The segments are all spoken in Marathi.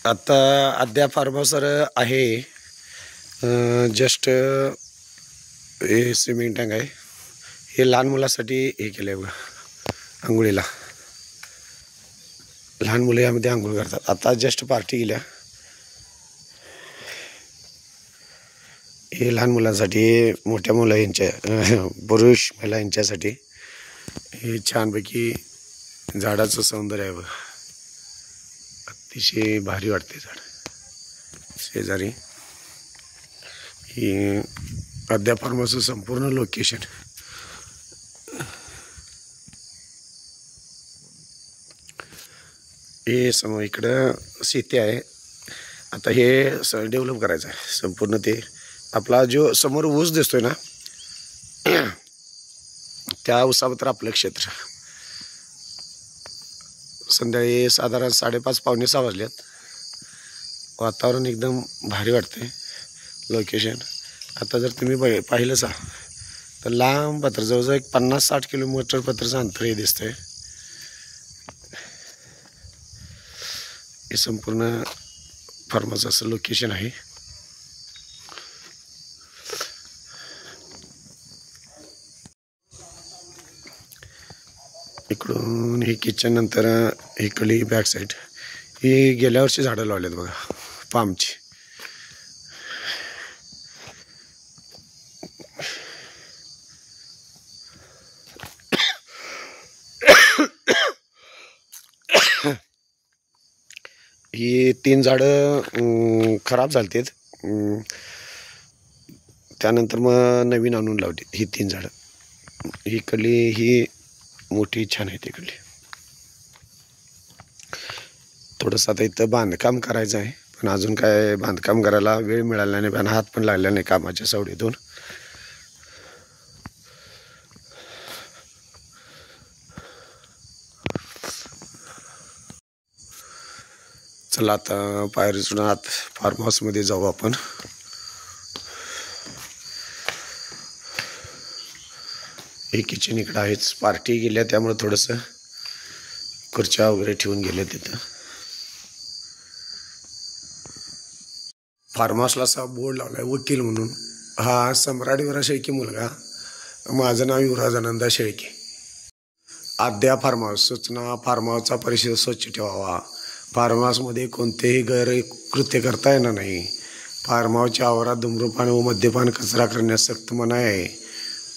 आता अद्याप फार्महाऊसवर आहे. जस्ट हे स्विमिंग टँक आहे. हे लहान मुलासाठी हे केलं आहे बघा, आंघोळीला. लहान मुले यामध्ये आंघोळ करतात. आता जस्ट पार्टी केल्या. हे लहान मुलांसाठी, मोठ्या मुलांच्या पुरुष महिला यांच्यासाठी हे छानपैकी झाडाचं सौंदर्य आहे बघा. अतिशय भारी वाटते झाड. शेजारी ही अद्याप फार्महाऊसचं संपूर्ण लोकेशन. हे समोर इकडं शेती आहे. आता हे डेव्हलप करायचं आहे संपूर्ण. ते आपला जो समोर ऊस दिसतोय ना, त्या ऊसावर आपलं क्षेत्र. संध्याकाळी साधारण 5:30 पावणे 6 वाजल्यात. वातावरण एकदम भारी वाटते. लोकेशन आता जर तुम्ही पाहिलं सा तर लांब पत्र जवळजवळ एक 50-60 किलोमीटर पत्रचं अंतर हे दिसतंय. हे संपूर्ण फार्महाऊसचं असं लोकेशन आहे. इकडून हे किचन, नंतर इकडली बॅक साईड ही गेल्या वर्षी झाडं लावलेत बघा, पामची. ही 3 झाडं खराब झालतेत. त्यानंतर मग नवीन आणून लावली ही 3 झाडं. इकडली ही मोठी छान आहे. तिकडली थोडंसं आता इथं बांधकाम करायचं आहे, पण अजून काय बांधकाम करायला वेळ मिळाला नाही, पण हात पण लागला नाही कामाच्या सवडीतून. चला आता पायरीतून आत फार्महाऊसमध्ये जाऊ आपण. हे किचन इकडं आहेच. पार्टी गेल्या त्यामुळे थोडंसं खुर्च्या वगैरे ठेवून गेले तिथं. फार्महाऊसला असा बोर्ड लावला आहे वकील म्हणून. हा सम्राट युवराज शेळके मुलगा. माझं नाव युवराज आनंदा शेळके. अद्याप फार्महाऊस सूचना: फार्महाऊसचा परिसर स्वच्छ ठेवावा. फार्महाऊसमध्ये कोणतेही गैरकृत्य करता येणार नाही. फार्महाऊसच्या आवारात धूम्रपान व मद्यपान कचरा करण्यास सक्त मनाई आहे.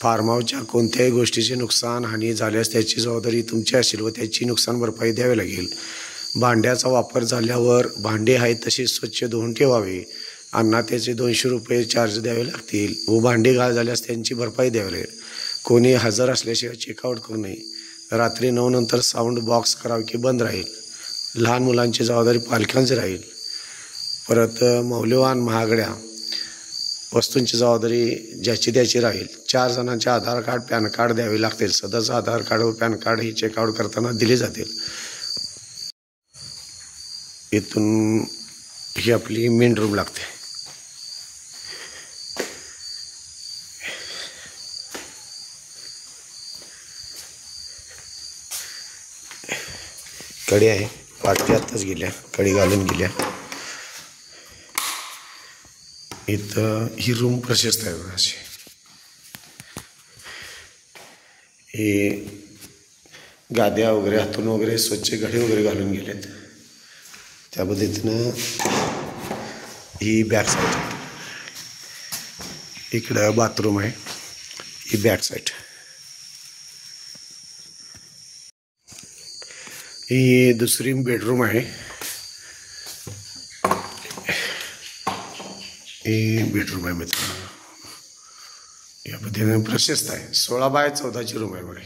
फार्महाऊसच्या कोणत्याही गोष्टीचे नुकसान हानी झाल्यास त्याची जबाबदारी तुमची असेल व त्याची नुकसान भरपाई द्यावी लागेल. भांड्याचा वापर झाल्यावर भांडे आहेत तसे स्वच्छ धुवून ठेवावे. अन्नात्याचे 200 रुपये चार्ज द्यावे लागतील व भांडे घाण झाल्यास त्यांची भरपाई द्यावी लागेल. कोणी हजर असल्याशिवाय चेकआउट करू नये. रात्री 9 नंतर साऊंड बॉक्स कराओके बंद राहील. लहान मुलांची जबाबदारी पालकांची राहील. परत मौल्यवान महागड्या वस्तूंची जबाबदारी ज्याची त्याची राहील. 4 जणांचे आधार कार्ड, पॅन कार्ड द्यावे लागतील. सदस्य आधार कार्ड व पॅन कार्ड ही चेकआउट करताना दिले जातील. इथून ही आपली मेन रूम लागते. कडी आहे. पार्टी आत्ताच गेल्या, कडी घालून गेल्या. इथं ही रूम प्रशस्त आहे बघा. अशी हे गाद्या वगैरे हातून वगैरे स्वच्छ घडे वगैरे घालून गेलेत. त्या पद्धतीनं ही बॅक साईड. इकडं बाथरूम आहे. ही बॅक साईड. ही दुसरी बेडरूम आहे. ही बेडरूम आहे मित्रांनो. या पद्धतीने प्रशस्त आहे. 16 बाय 14ची रूम आहे बघा.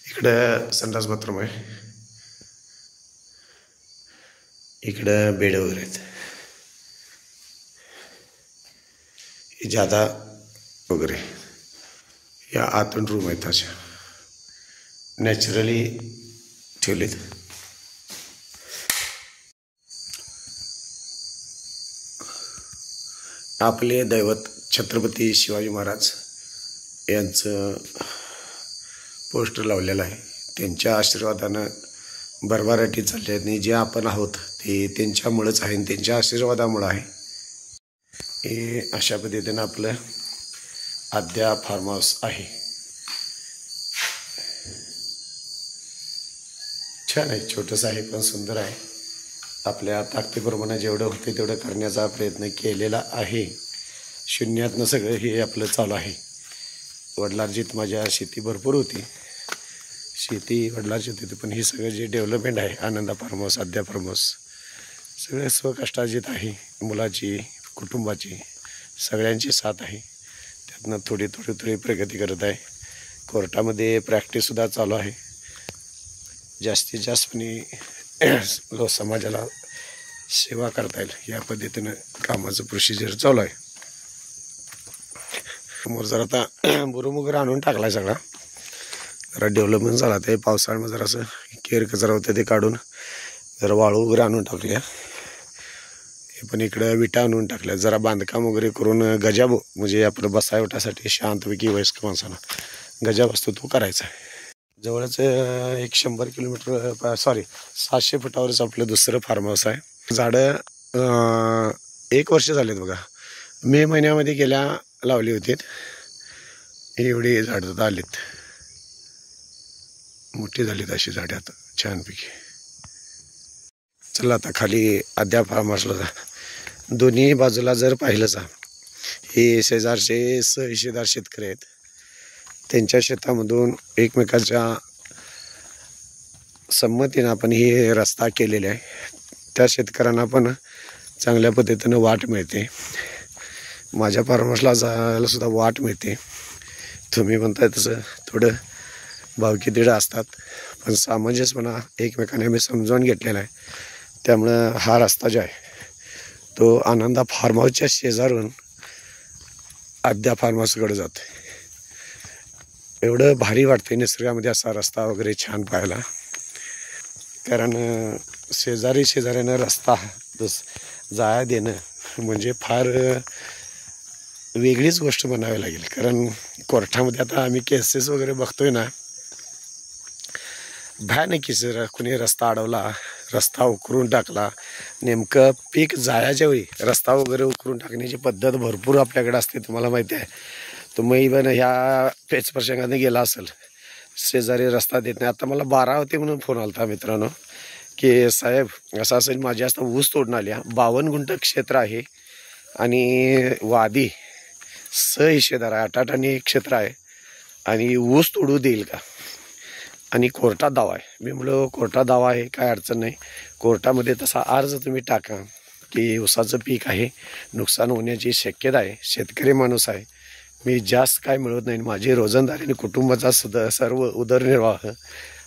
इकडं संडास बाथरूम आहे. इकडं बेड वगैरे आहेत. ही जादा वगैरे या आतून रूम आहेत अशा नॅचरली ठेवलेत. आपले दैवत छत्रपती शिवाजी महाराज यांचं पोस्टर लावलेलं आहे. त्यांच्या आशीर्वादानं भरभराटी चालली आहे. जे आपण आहोत ते त्यांच्यामुळंच आहे आणि त्यांच्या आशीर्वादामुळं आहे. हे अशा पद्धतीनं आपलं आद्या फार्म हाऊस आहे. छान आहे, छोटंसं आहे पण सुंदर आहे. आपल्या ताकदीप्रमाणे जेवढं होते तेवढं करण्याचा प्रयत्न केलेला आहे. शून्यातनं सगळं हे आपलं चालू आहे. वडिलांजीत माझ्या शेती भरपूर होती, शेती वडिलांची होती, पण हे सगळं जे डेव्हलपमेंट आहे आनंदा फार्म हाऊस, आद्या फार्म हाऊस सगळे स्वकष्टार्जित आहे. मुलाची, कुटुंबाची, सगळ्यांची साथ आहे. त्यातनं थोडी प्रगती करत आहे. कोर्टामध्ये प्रॅक्टिससुद्धा चालू आहे. जास्तीत जास्त समाजाला सेवा करता येईल या पद्धतीनं कामाचं प्रोसिजर चालू आहे. समोर जर आता बुरुम वगैरे आणून टाकला आहे, सगळा जरा डेव्हलपमेंट झाला. ते पावसाळ्यामध्ये जरा असं केर कचरा होते ते काढून जरा वाळू वगैरे आणून टाकल्या. हे पण इकडं विटा आणून टाकल्या. जरा बांधकाम वगैरे करून गजाब म्हणजे आपलं बसायवटासाठी शांतपैकी वयस्क माणसाला गजा बसतो तो करायचा आहे. जवळच 100 किलोमीटर 700 फुटावरच आपलं दुसरं फार्म हाऊस आहे. झाडं 1 वर्ष झालेत बघा. मे महिन्यामध्ये गेल्या लावली होती. एवढी झाडं तर आलीत, मोठी झालीत अशी झाडे आता छानपैकी. चला आता खाली आद्या फार्म हाऊसला जा. दोन्ही बाजूला जर पाहिलं जा, हे शेजारचे हिस्सेदार शेतकरी आहेत. त्यांच्या शेतामधून एकमेकाच्या संमतीनं आपण हे रस्ता केलेला आहे. त्या शेतकऱ्यांना पण चांगल्या पद्धतीनं वाट मिळते. माझ्या फार्म हाऊसला जायला सुद्धा वाट मिळते. तुम्ही म्हणताय तसं थोडं भावकी तिडं असतात, पण सामंजस्यपणा एकमेकाने आम्ही समजावून घेतलेला आहे. त्यामुळं हा रस्ता जो आहे तो आनंदा फार्म हाऊसच्या शेजारून आद्या फार्म हाऊसकडे जातो. एवढं भारी वाटते निसर्गामध्ये असा रस्ता वगैरे छान पाहायला. कारण शेजाऱ्यानं रस्ता जाया देणं म्हणजे फार वेगळीच गोष्ट म्हणावी लागेल. कारण कोर्टामध्ये आता आम्ही केसेस वगैरे बघतोय ना, भयानकीच. कुणी रस्ता अडवला, रस्ता उकरून टाकला. नेमकं पीक जायाच्या वेळी रस्ता वगैरे उकरून टाकण्याची पद्धत भरपूर आपल्याकडे असते, तुम्हाला माहिती आहे. तुम्ही पण ह्या पेच प्रसंगाने गेला असेल, शेजारी रस्ता देत नाही. आता मला 12 होते म्हणून फोन आला होता मित्रांनो, की साहेब असं असेल माझी आता ऊस तोडून आली. 52 गुंठ क्षेत्र आहे आणि वादी हिस्सेदार आहे, 8 क्षेत्र आहे आणि ऊस तोडू देईल का, आणि कोर्टात दावा आहे. मी म्हणलो कोर्टात दावा आहे, काय अडचण नाही. कोर्टामध्ये तसा अर्ज तुम्ही टाका की ऊसाचं पीक आहे, नुकसान होण्याची शक्यता आहे, शेतकरी माणूस आहे, मी जास्त काय मिळवत नाही, माझी रोजंदारी आणि कुटुंबाचा सुद्धा सर्व उदरनिर्वाह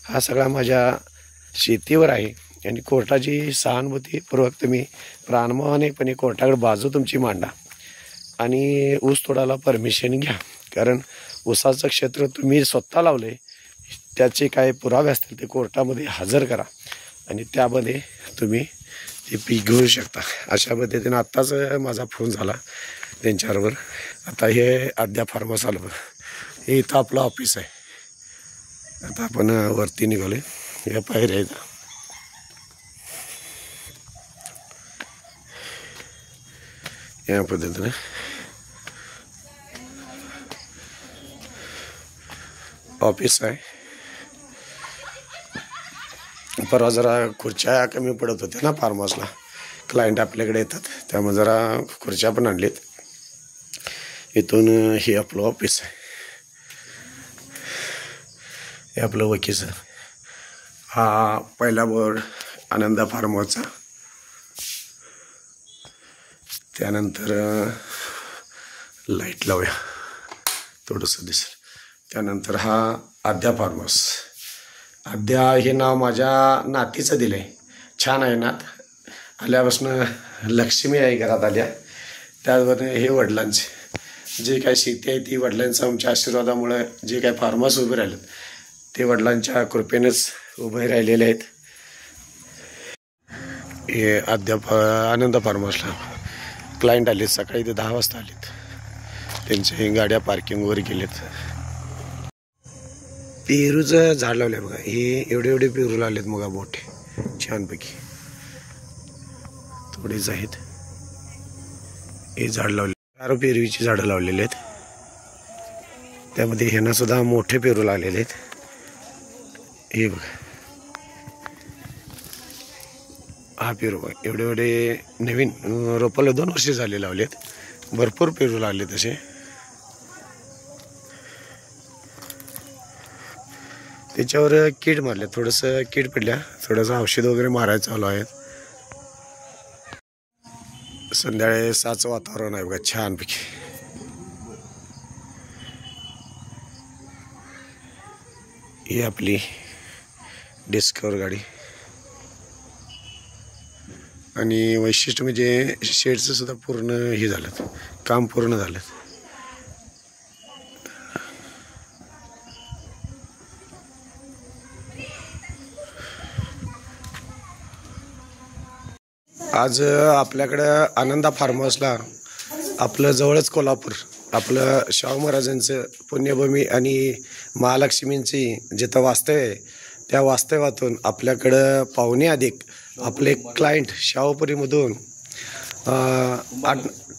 हा सगळा माझ्या शेतीवर आहे. आणि कोर्टाची सहानुभूतीपूर्वक तुम्ही प्रामाणिकपणे कोर्टाकडे बाजू तुमची मांडा आणि ऊस तोडायला परमिशन घ्या. कारण ऊसाचं क्षेत्र तुम्ही स्वतः लावले, त्याचे काय पुरावे असतील ते कोर्टामध्ये हजर करा आणि त्यामध्ये तुम्ही ते पीक घेऊ शकता. अशा पद्धतीने आत्ताच माझा फोन झाला त्यांच्याबरोबर. आता हे आद्या फार्म हाऊस आलं, हे इथं आपलं ऑफिस आहे. आता आपण वरती निघालो, या पायऱ्या आहेत. या पद्धतीने ऑफिस आहे. परवा जरा खुर्च्या कमी पडत होत्या ना फार्म हाऊसला, क्लायंट आपल्याकडे येतात, त्यामुळे जरा खुर्च्या पण आणलीत. इथून हे आपलं ऑफिस आहे, हे आपलं वकीचं. हा पहिला बोर्ड आनंदा फार्म हाऊसचा, त्यानंतर लाईट लावूया थोडंसं दिसेल. त्यानंतर हा आद्या फार्म हाऊस. आद्या हे नाव माझ्या नातीचं दिलं आहे, छान आहे नात. आल्यापासून लक्ष्मी आहे घरात आल्या. त्याचबरोबर हे वडिलांचे जे काय शेती आहे ती वडिलांचं आमच्या आशीर्वादामुळे जे काय फार्म हाऊस उभे राहिलेत ते वडिलांच्या कृपेनेच उभे राहिलेले आहेत. हे आनंद फार्म हाऊसला क्लायंट आलेत, सकाळी ते 10 वाजता आलेत. त्यांचे गाड्या पार्किंगवर गेलेत. पेरूचं झाड लावलं आहे बघा, हे एवढे पेरू लावलेत मग मोठे छानपैकी. लागवडीच आहेत. हे झाड लावले 4 पेरूची झाडं लावलेली आहेत. त्यामध्ये ह्यांना सुद्धा मोठे पेरू लागलेले आहेत. हे बघा हा पेरू बघा एवढे एवढे नवीन रोपाला 2 वर्षे झाले लावलेत. भरपूर पेरू लागले तसे. त्याच्यावर कीड मारले, थोडंसं कीड पडल्या, थोडंसं औषध वगैरे मारायचं चालू आहे. संध्याकाळी 6चं वातावरण आहे बघा छानपैकी. ही आपली डिस्कवर गाडी आणि वैशिष्ट्य म्हणजे शेडचं सुद्धा पूर्ण हे झालं, काम पूर्ण झालं. आज आपल्याकडं आनंदा फार्म हाऊसला आपलं जवळच कोल्हापूर, आपलं शाहू महाराजांचं पुण्यभूमी आणि महालक्ष्मींची जिथं वास्तव आहे त्या वास्तवातून आपल्याकडं पाहुणे अधिक आपले क्लायंट शाहूपुरीमधून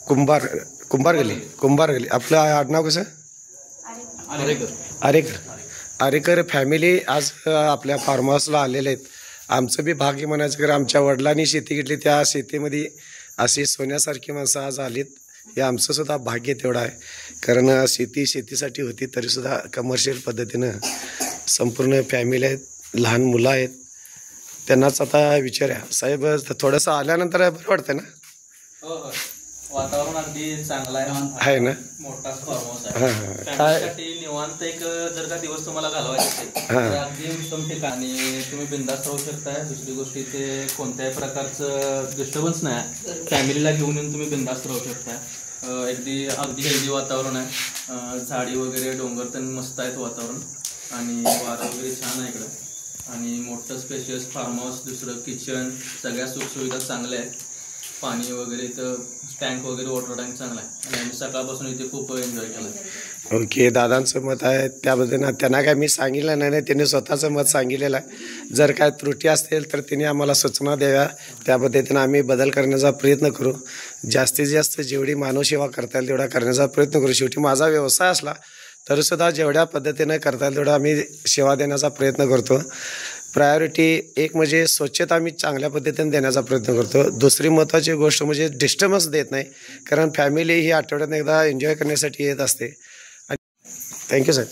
कुंभार गली आपलं आडनाव कसं आरेकर फॅमिली आज आपल्या फार्म हाऊसला आलेले आहेत. आमचं बी भाग्य म्हणायचं की आमच्या वडिलांनी शेती घेतली, त्या शेतीमध्ये अशी सोन्यासारखी माणसं आज आलीत. हे आमचं सुद्धा भाग्य तेवढं आहे. कारण शेतीसाठी होती तरीसुद्धा कमर्शियल पद्धतीनं संपूर्ण फॅमिली आहेत, लहान मुलं आहेत. त्यांनाच आता विचारा साहेब थोडंसं आल्यानंतर बरं वाटतं ना. वातावरण अगदी चांगलं आहे ना. मोठा फार्म हाऊस आहे. फॅमिलीसाठी निवांत एक जर का दिवस तुम्हाला घालवायचे असेल तर अगदी उत्तम ठिकाण आणि तुम्ही बिंदास्त राहू शकताय. दुसरी गोष्ट इथे कोणत्याही प्रकारचं डिस्टर्बन्स नाही. फॅमिलीला घेऊन येऊन तुम्ही बिंदास्त राहू शकताय. अगदी हेल्दी वातावरण आहे. झाडी वगैरे डोंगर तर मस्त आहेत वातावरण आणि वारा वगैरे छान आहे इकडं. आणि मोठं स्पेशियस फार्म हाऊस, दुसरं किचन, सगळ्या सुखसुविधा चांगल्या आहेत. पाणी वगैरे इथं टँक वगैरे वॉटर टँक चांगला आहे आणि आम्ही सकाळपासून इथे खूप एन्जॉय केला. ओके, दादांचं मत आहे त्याबद्दल त्यांना काय मी सांगितलं नाही, त्यांनी स्वतःचं मत सांगितलेलं आहे. जर काय त्रुटी असतील तर त्यांनी आम्हाला सूचना द्याव्या, त्या पद्धतीनं आम्ही बदल करण्याचा प्रयत्न करू. जास्तीत जास्त जेवढी मानवसेवा करता येईल तेवढा करण्याचा प्रयत्न करू. शेवटी माझा व्यवसाय असला तरीसुद्धा जेवढ्या पद्धतीनं करता येईल तेवढा आम्ही सेवा देण्याचा प्रयत्न करतो. प्रायोरिटी एक म्हणजे स्वच्छता मी चांगल्या पद्धतीने देण्याचा प्रयत्न करतो. दुसरी महत्त्वाची गोष्ट म्हणजे डिस्टर्बन्स देत नाही, कारण फॅमिली ही आठवड्यात एकदा एन्जॉय करण्यासाठी येत असते. थँक्यू साहेब.